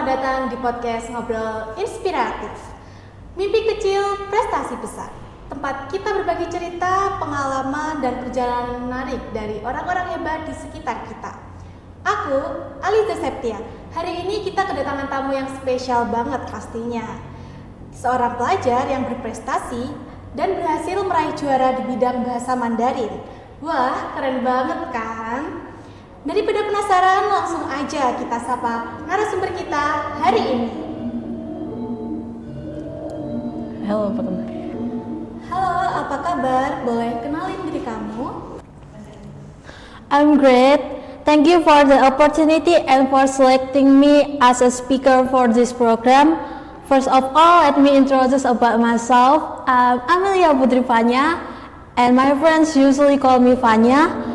Selamat datang di podcast Ngobrol Inspiratif. Mimpi kecil, prestasi besar. Tempat kita berbagi cerita, pengalaman, dan perjalanan menarik dari orang-orang hebat di sekitar kita. Aku, Aliza Septia. Hari ini kita kedatangan tamu yang spesial banget pastinya. Seorang pelajar yang berprestasi dan berhasil meraih juara di bidang bahasa Mandarin. Wah, keren banget kan? Daripada penasaran, langsung aja kita sapa narasumber kita hari ini. Halo, apa kabar? Halo, apa kabar? Boleh kenalin diri kamu? I'm great. Thank you for the opportunity and for selecting me as a speaker for this program. First of all, let me introduce about myself. I'm Amelia Putri Fanya, and my friends usually call me Fanya.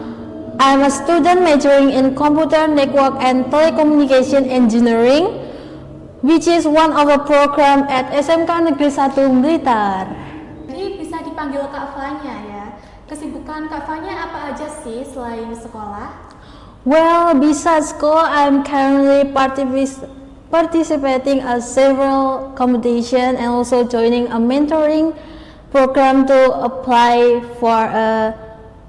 I'm a student majoring in Computer Network and Telecommunication Engineering, which is one of the program at SMK Negeri 1 Blitar. Jadi bisa dipanggil Kak Fanya ya. Kesibukan Kak Fanya apa aja sih selain sekolah? Well, besides school, I'm currently participating in several competition and also joining a mentoring program to apply for a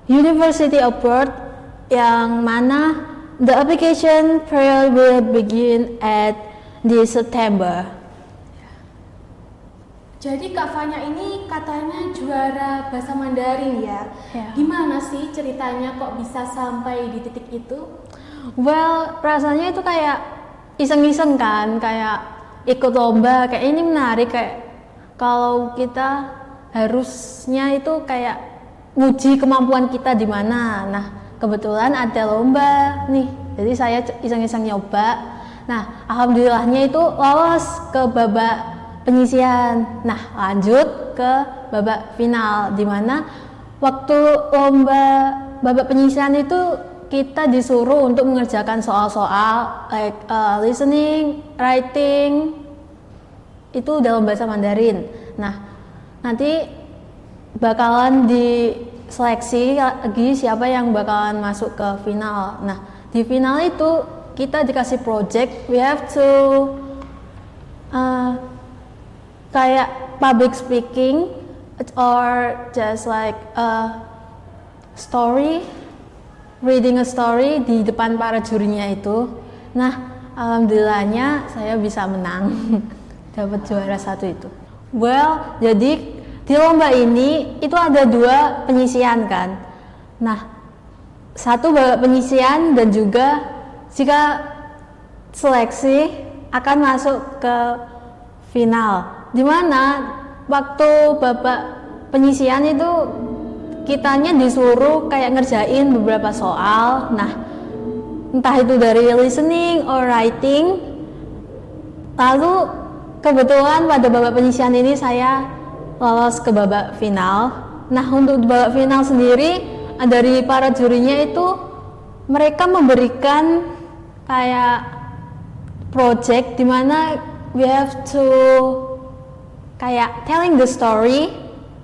university abroad, yang mana the application period will begin at this September. Jadi Kak Fanya ini katanya juara bahasa Mandarin ya? Ya. Gimana sih ceritanya kok bisa sampai di titik itu? Well, rasanya itu kayak iseng-iseng kan, kayak ikut lomba, kayak ini menarik, kayak kalau kita harusnya itu kayak nguji kemampuan kita di mana. Nah, kebetulan ada lomba nih, jadi saya iseng-iseng nyoba. Nah, alhamdulillahnya itu lolos ke babak penyisian. Nah, lanjut ke babak final, di mana waktu lomba babak penyisian itu kita disuruh untuk mengerjakan soal-soal like listening, writing, itu dalam bahasa Mandarin. Nah, nanti bakalan diseleksi lagi siapa yang bakalan masuk ke final. Nah, di final itu kita dikasih project, we have to kayak public speaking or just like a story, reading a story di depan para jurinya itu. Nah, alhamdulillahnya saya bisa menang, dapat juara 1 itu. Well, jadi di lomba ini itu ada 2 penyisian kan. Nah, 1 babak penyisian dan juga jika seleksi akan masuk ke final. Dimana waktu babak penyisian itu kitanya disuruh kayak ngerjain beberapa soal. Nah, entah itu dari listening or writing. Lalu kebetulan pada babak penyisian ini saya lolos ke babak final. Nah, untuk babak final sendiri dari para jurinya itu mereka memberikan kayak project di mana we have to kayak telling the story,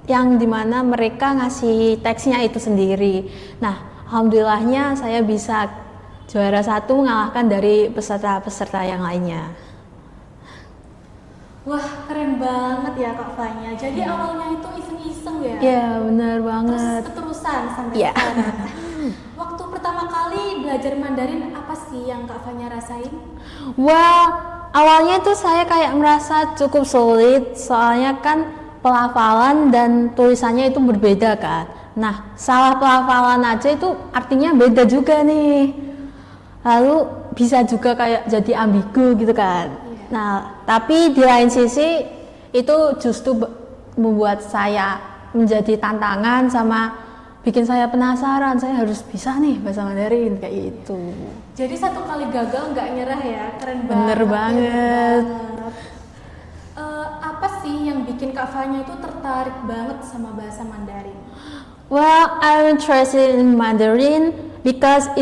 yang dimana mereka ngasih teksnya itu sendiri. Nah, alhamdulillahnya saya bisa juara 1 mengalahkan dari peserta-peserta yang lainnya. Wah, keren banget ya Kak Fanya. Jadi awalnya itu iseng-iseng ya? Iya, benar banget. Terus keterusan sampai Iya. sekarang. Waktu pertama kali belajar Mandarin, apa sih yang Kak Fanya rasain? Well, awalnya tuh saya kayak merasa cukup sulit, soalnya kan pelafalan dan tulisannya itu berbeda kan. Nah, salah pelafalan aja itu artinya beda juga nih. Lalu bisa juga kayak jadi ambigu gitu kan. Nah, tapi di lain sisi itu justru membuat saya menjadi tantangan sama bikin saya penasaran, saya harus bisa nih bahasa Mandarin kayak gitu. Jadi 1 kali gagal nggak nyerah ya? Keren banget. Bener banget. Apa sih yang bikin Kak Fanya itu tertarik banget sama bahasa Mandarin? Well, I'm interested in Mandarin because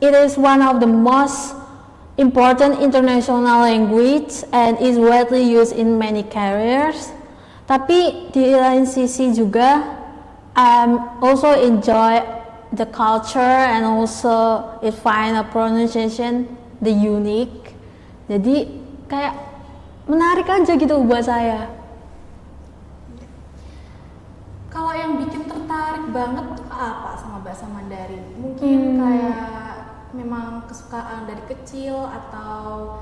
it is one of the most important international language and is widely used in many careers. Tapi di lain sisi juga also enjoy the culture and also it find a pronunciation the unique. Jadi kayak menarik aja gitu buat saya. Kalau yang bikin tertarik banget tuh apa sama bahasa Mandarin? Mungkin kayak memang kesukaan dari kecil atau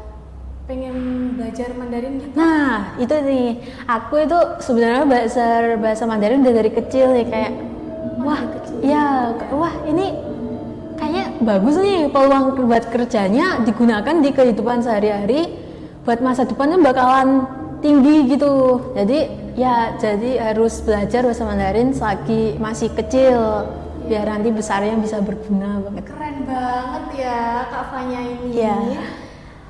pengen belajar Mandarin gitu? Nah, itu nih, aku itu sebenarnya bahasa Mandarin udah dari kecil nih, kayak wah, ya, wah ini kayaknya bagus nih peluang buat kerjanya digunakan di kehidupan sehari-hari, buat masa depannya bakalan tinggi gitu. Jadi harus belajar bahasa Mandarin selagi masih kecil, biar nanti besarnya bisa berguna banget. Keren banget ya Kak Fanya ini. Iya.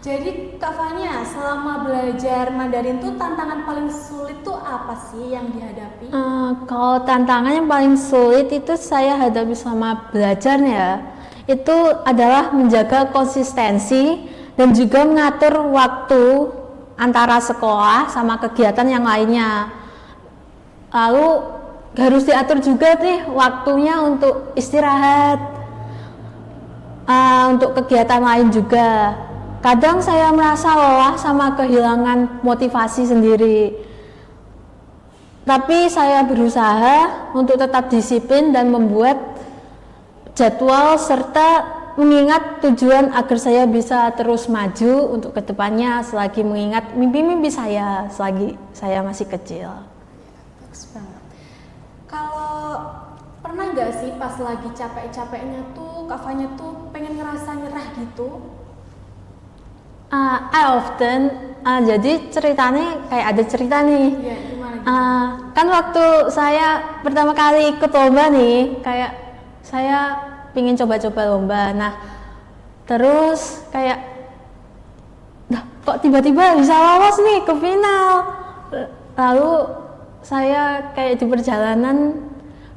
Jadi Kak Fanya, selama belajar Mandarin tuh tantangan paling sulit tuh apa sih yang dihadapi? Kalau tantangan yang paling sulit itu saya hadapi selama belajarnya, itu adalah menjaga konsistensi dan juga mengatur waktu antara sekolah sama kegiatan yang lainnya. Lalu harus diatur juga nih waktunya untuk istirahat, untuk kegiatan lain juga. Kadang saya merasa lelah sama kehilangan motivasi sendiri. Tapi saya berusaha untuk tetap disiplin dan membuat jadwal serta mengingat tujuan agar saya bisa terus maju untuk kedepannya selagi mengingat mimpi-mimpi saya selagi saya masih kecil. Bagus banget. Kalau pernah nggak sih pas lagi capek-capeknya tuh Kak Fanya tuh pengen ngerasa nyerah gitu? I often, jadi ceritanya kayak ada cerita nih. Iya, gimana gitu? Kan waktu saya pertama kali ikut lomba nih, kayak saya pingin coba-coba lomba. Nah, terus kayak, kok tiba-tiba bisa lolos nih ke final. Lalu saya kayak di perjalanan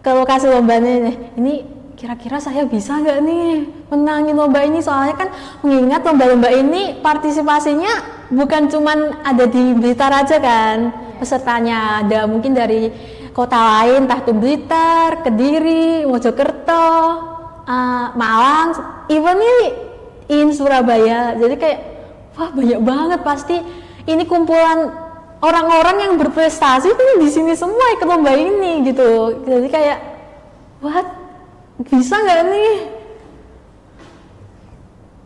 ke lokasi lombanya nih, ini kira-kira saya bisa nggak nih menangin lomba ini, soalnya kan mengingat lomba-lomba ini partisipasinya bukan cuman ada di Blitar aja kan, pesertanya ada mungkin dari kota lain, entah itu Blitar, Kediri, Mojokerto, Malang, even ini in Surabaya. Jadi kayak wah banyak banget, pasti ini kumpulan orang-orang yang berprestasi tuh di sini semua ikut lomba ini gitu. Jadi kayak what, bisa nggak nih?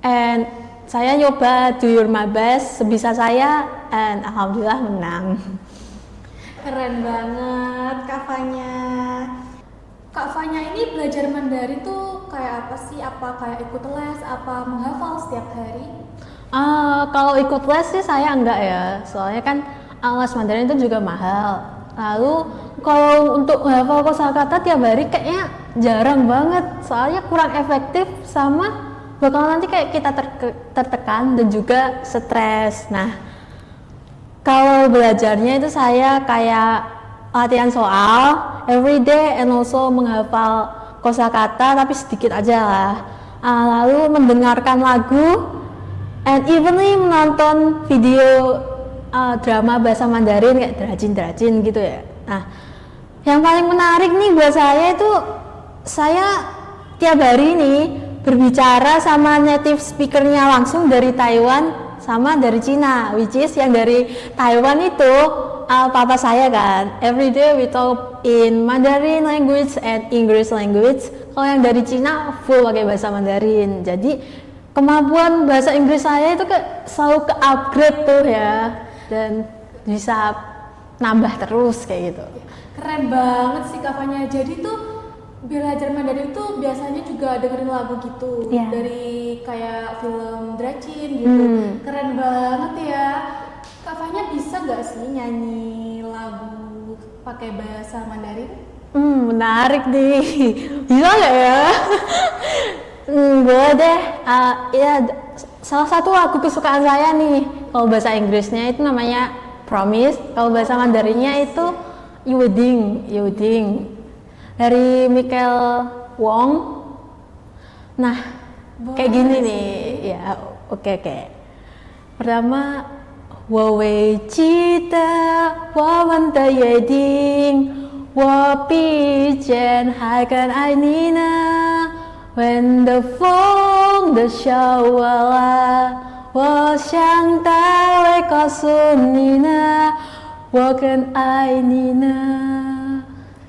And saya nyoba do my best sebisa saya, and alhamdulillah menang. Keren banget Kak Fanya. Kak Fanya ini belajar Mandarin tuh kayak apa sih? Apa kayak ikut les? Apa menghafal setiap hari? Kalau ikut les sih saya enggak ya, soalnya kan les Mandarin itu juga mahal. Lalu kalau untuk menghafal kosakata tiap hari kayaknya jarang banget, soalnya kurang efektif sama bakal nanti kayak kita tertekan dan juga stres. Nah, kalau belajarnya itu saya kayak latihan soal every day and also menghafal kosakata tapi sedikit aja lah. Lalu mendengarkan lagu and evenly menonton video drama bahasa Mandarin kayak Drajin gitu ya. Nah, yang paling menarik nih buat saya itu saya tiap hari nih berbicara sama native speakernya langsung dari Taiwan sama dari Cina, which is yang dari Taiwan itu papa saya kan. Every day we talk in Mandarin language and English language. Kalau yang dari Cina full pakai bahasa Mandarin. Jadi kemampuan bahasa Inggris saya itu selalu ke upgrade tuh ya, dan bisa nambah terus kayak gitu. Keren banget sih Kak Fanya. Jadi tuh belajar Mandarin tuh biasanya juga dengerin lagu gitu, dari kayak film Dracin gitu. Keren banget ya. Kak Fanya bisa nggak sih nyanyi lagu pakai bahasa Mandarin? Menarik nih. Bisa nggak ya? Boleh deh. Ya, salah satu lagu kesukaan saya nih. Kalau bahasa Inggrisnya itu namanya Promise. Kalau bahasa Mandarinnya itu Yuding. Dari Michael Wong. Nah, kayak gini nih. Ya, oke. Pertama, 我为记得我们的约定，我比肩还更爱你呢。When the 风的笑我了，我想带 가수니나 Woken Ainina.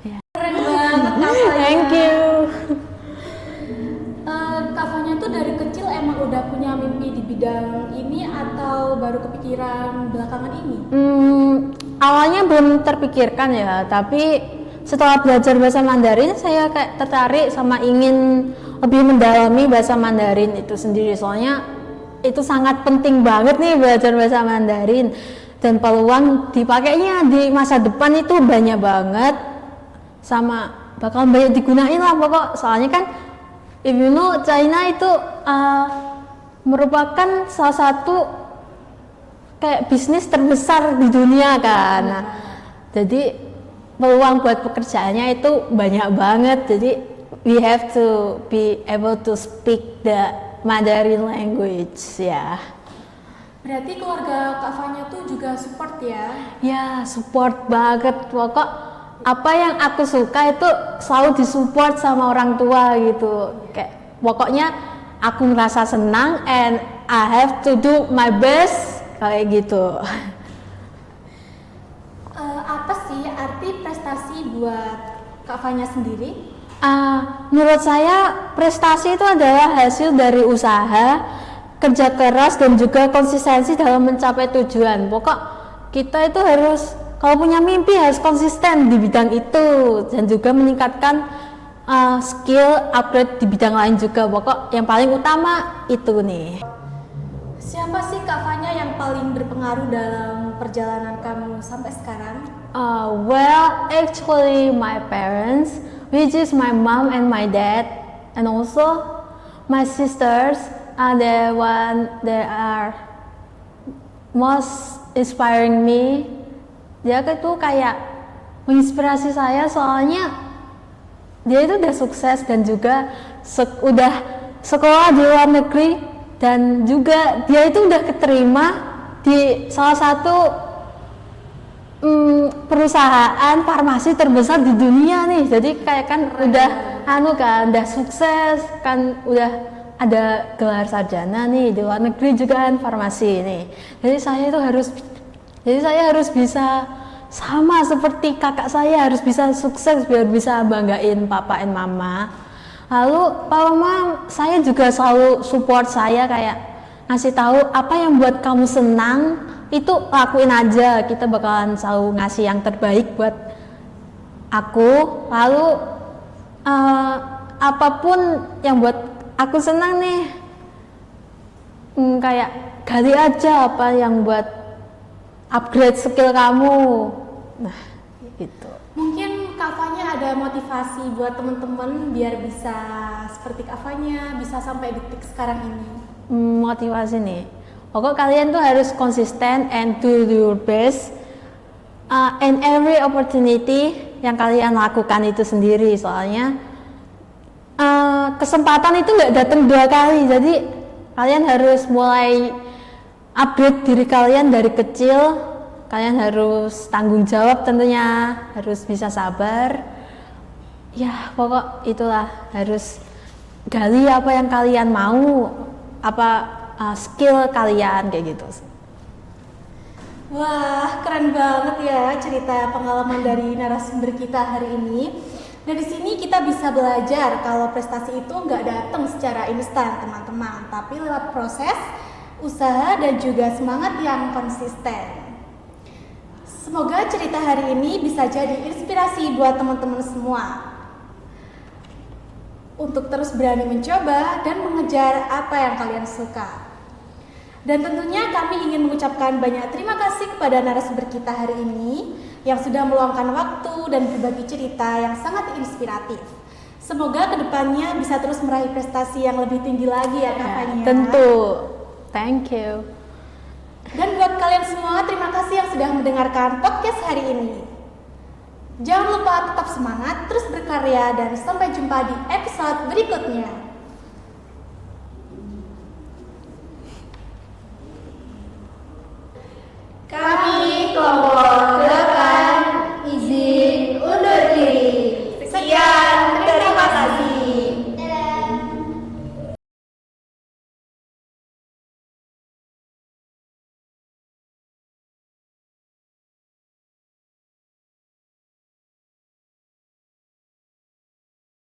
Ya. Keren banget Kavanya. Thank you. Kavanya tuh dari kecil emang udah punya mimpi di bidang ini atau baru kepikiran belakangan ini? Awalnya belum terpikirkan ya, tapi setelah belajar bahasa Mandarin saya kayak tertarik sama ingin lebih mendalami bahasa Mandarin itu sendiri. Soalnya itu sangat penting banget nih belajar bahasa Mandarin. Dan peluang dipakainya di masa depan itu banyak banget, sama bakal banyak digunain lah pokok. Soalnya kan if you know, China itu merupakan salah satu kayak bisnis terbesar di dunia kan. Nah, jadi peluang buat pekerjaannya itu banyak banget. Jadi we have to be able to speak the Mandarin language ya. Berarti keluarga Kavanya tuh juga support ya? Ya, support banget. Pokok apa yang aku suka itu selalu disupport sama orang tua gitu. Kayak pokoknya aku ngerasa senang and I have to do my best kayak gitu. Apa sih arti prestasi buat Kavanya sendiri? Menurut saya prestasi itu adalah hasil dari usaha, kerja keras dan juga konsistensi dalam mencapai tujuan. Pokok kita itu harus, kalau punya mimpi harus konsisten di bidang itu dan juga meningkatkan skill upgrade di bidang lain juga. Pokok yang paling utama itu nih. Siapa sih Kavanya yang paling berpengaruh dalam perjalanan kamu sampai sekarang? Well, actually my parents, which is my mom and my dad, and also my sisters. The one that are most inspiring me. Dia itu kayak menginspirasi saya, soalnya dia itu udah sukses dan juga udah sekolah di luar negeri, dan juga dia itu udah keterima di salah satu perusahaan farmasi terbesar di dunia nih. Jadi kayak kan udah sukses kan, udah ada gelar sarjana nih di luar negeri juga kan, farmasi nih. Jadi saya harus bisa sama seperti kakak saya, harus bisa sukses biar bisa banggain papa dan mama. Lalu papa mama saya juga selalu support saya, kayak ngasih tahu apa yang buat kamu senang itu lakuin aja, kita bakalan selalu ngasih yang terbaik buat aku. Lalu apapun yang buat aku senang nih, kayak gali aja apa yang buat upgrade skill kamu. Nah, gitu. Mungkin Kavanya ada motivasi buat temen-temen biar bisa seperti Kavanya, bisa sampai detik sekarang ini. Motivasi nih, pokok kalian tuh harus konsisten and do your best and every opportunity yang kalian lakukan itu sendiri. Soalnya kesempatan itu nggak datang 2 kali, jadi kalian harus mulai upgrade diri kalian dari kecil. Kalian harus tanggung jawab tentunya, harus bisa sabar. Ya pokok itulah, harus gali apa yang kalian mau, apa skill kalian kayak gitu. Wah, keren banget ya cerita pengalaman dari narasumber kita hari ini. Dari sini kita bisa belajar kalau prestasi itu nggak datang secara instan teman-teman, tapi lewat proses, usaha dan juga semangat yang konsisten. Semoga cerita hari ini bisa jadi inspirasi buat teman-teman semua untuk terus berani mencoba dan mengejar apa yang kalian suka. Dan tentunya kami ingin mengucapkan banyak terima kasih kepada narasumber kita hari ini yang sudah meluangkan waktu dan berbagi cerita yang sangat inspiratif. Semoga kedepannya bisa terus meraih prestasi yang lebih tinggi lagi ya Kavanya. Tentu, thank you. Dan buat kalian semua, terima kasih yang sudah mendengarkan podcast hari ini. Jangan lupa tetap semangat, terus berkarya, dan sampai jumpa di episode berikutnya.